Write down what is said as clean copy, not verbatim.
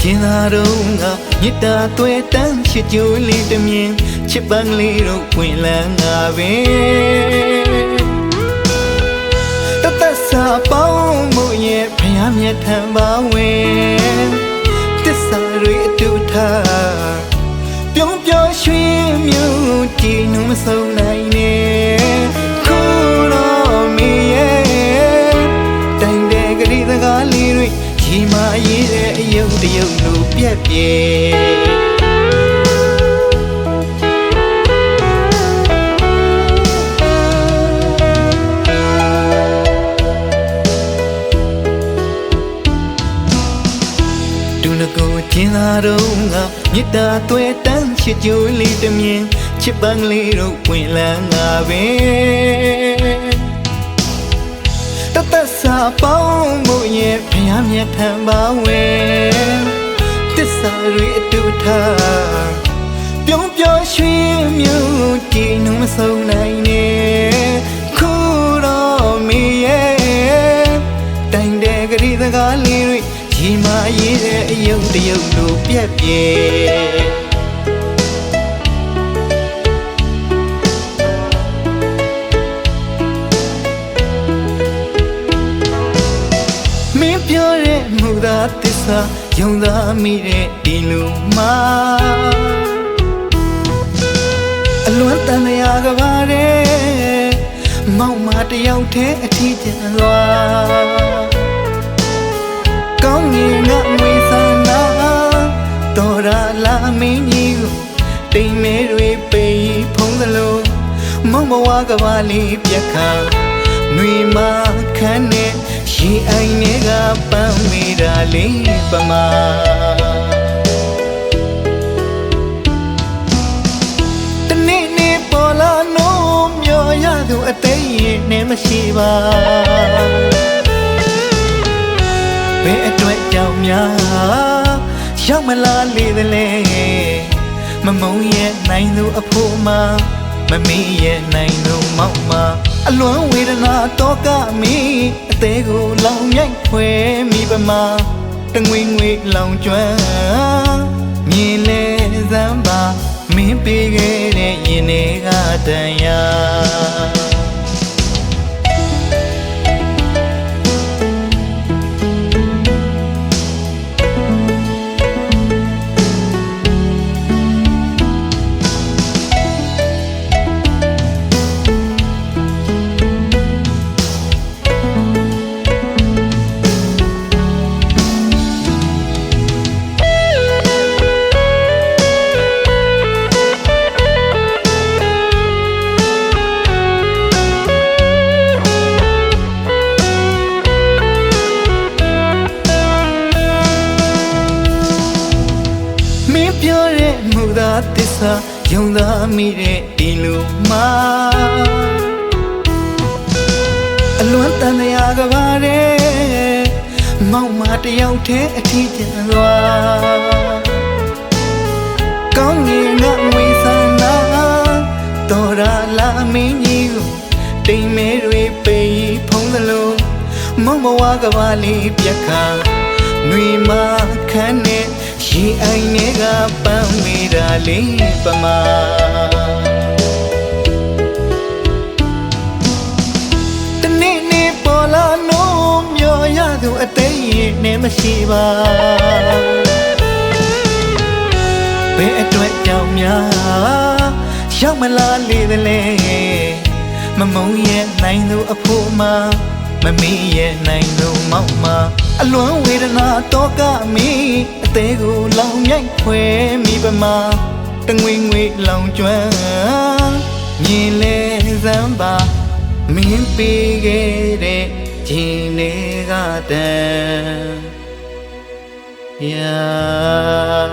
ချင်းသာတော့ငါမြစ်တာသွဲတန်းချစ်ကြိုးလေးတမြင်ချစ်ပန်းလေးတို့ဝင်လန်းငါပဲတသက်စာပေါင်းမှုရဲ့ဖျားမြတ်ထံပါဝင်တစ္ဆာတွေအတူထားပြုံးပြောရွှင်မြူကြည်နုမဆုံးနိုင်နဲ့ခုတော့မီရဲ့တိုင်တဲ့ကလေးစကားလေးတွေဒီမှာရေးတဲ့အယုတ်တယုတ်လိုပြက်ပြဲဒုနကိုချင်းသာတော့ငါမြစ်တာသွဲတန်းချစ်ကြိုးလေးတမြင်ချစ်ပန်းလေးတို့ဝင်လန်းငါပဲတသက်စာပေါင်းမှုရဲ့ဖျားမြတ်ထံပါဝင်တစ္ဆာတွေအတူထားပြုံးပြောရွှင်မြူကြည်နုမဆုံးနိုင်နဲ့ခုတော့မီရဲ့တိုင်တဲ့ကလေးစကားလေးတွေဒီမှာရေးတဲ့အယုတ်တယုတ်လိုပြက်ပြဲမင်းပြောတဲ့မူသားသစ္စာယုံသားမိတဲ့ဒီလူမှာအလွမ်းတန်ရာကပါတဲ့မောက်မတယောက်တည်းအထီးကျန်သွားကောင်းငင်ငါငွေစန္နာတော်ရလာမင်းကြီးကိုတိမ်မဲတွေပေးဖုံးသလိုမောင်ဘဝကပါလေးပြက်ခါနှွေမခန်းနဲ့ရေအိုင်နဲ့ကပန်းမိတာလေးပမာတနေ့နေ့ပေါ်လာနိုးမျောရသူအသိရင်နဲ့မရှိပါဘယ်အတွက်ကြောင့်များရောက်မလာလေသလဲမမုံရဲ့နိုင်သူအဖို့မှာမမီးရဲ့နိုင်သူမောက်မှာအလွန်ဝေဒနာတော့ကမီအသေးကိုလောင်မြိုက်ဖွယ်မိပမာတငွေငွေလောင်ကျွမ်းမြင်လေစမ်းပါမင်းပေးခဲ့တဲ့ရင်တွေကတန်ရာပြောတဲ့မူသားသစ္စာယုံသားမိတဲ့ဒီလူမှာအလွမ်းတန်ရာကပါတဲ့မောင်မတယောက်တည်းအထီးကျန်သွားကောင်းငင်ငါငွေစန္နာတော်ရလာမင်းကြီးကိုတိမ်မဲတွေပေးဖုံးသလိုမောင်ဘဝကပါလေးပြက်ခါနှွေမခန်းနဲ့ရေအိုင်နဲ့ကပန်းမိတာလေးပမာတနေ့နေ့ပေါ်လာနိုးမျောရသူအသိရင်နဲ့မရှိပါဘယ်အတွက်ကြောင့်များရောက်မလာလေသလဲမမုံရဲ့နိုင်သူအဖို့မှာမမီးရဲ့နိုင်သူမောက်မှာအလွန်ဝေဒနာတော့ကမီအသေးကိုလောင်မြိုက်ဖွယ်မိပမာတငွေငွေလောင်ကျွမ်းမြင်လေစမ်းပါမင်းပေးခဲ့တဲ့ခြင်းတွေကတန်ရာ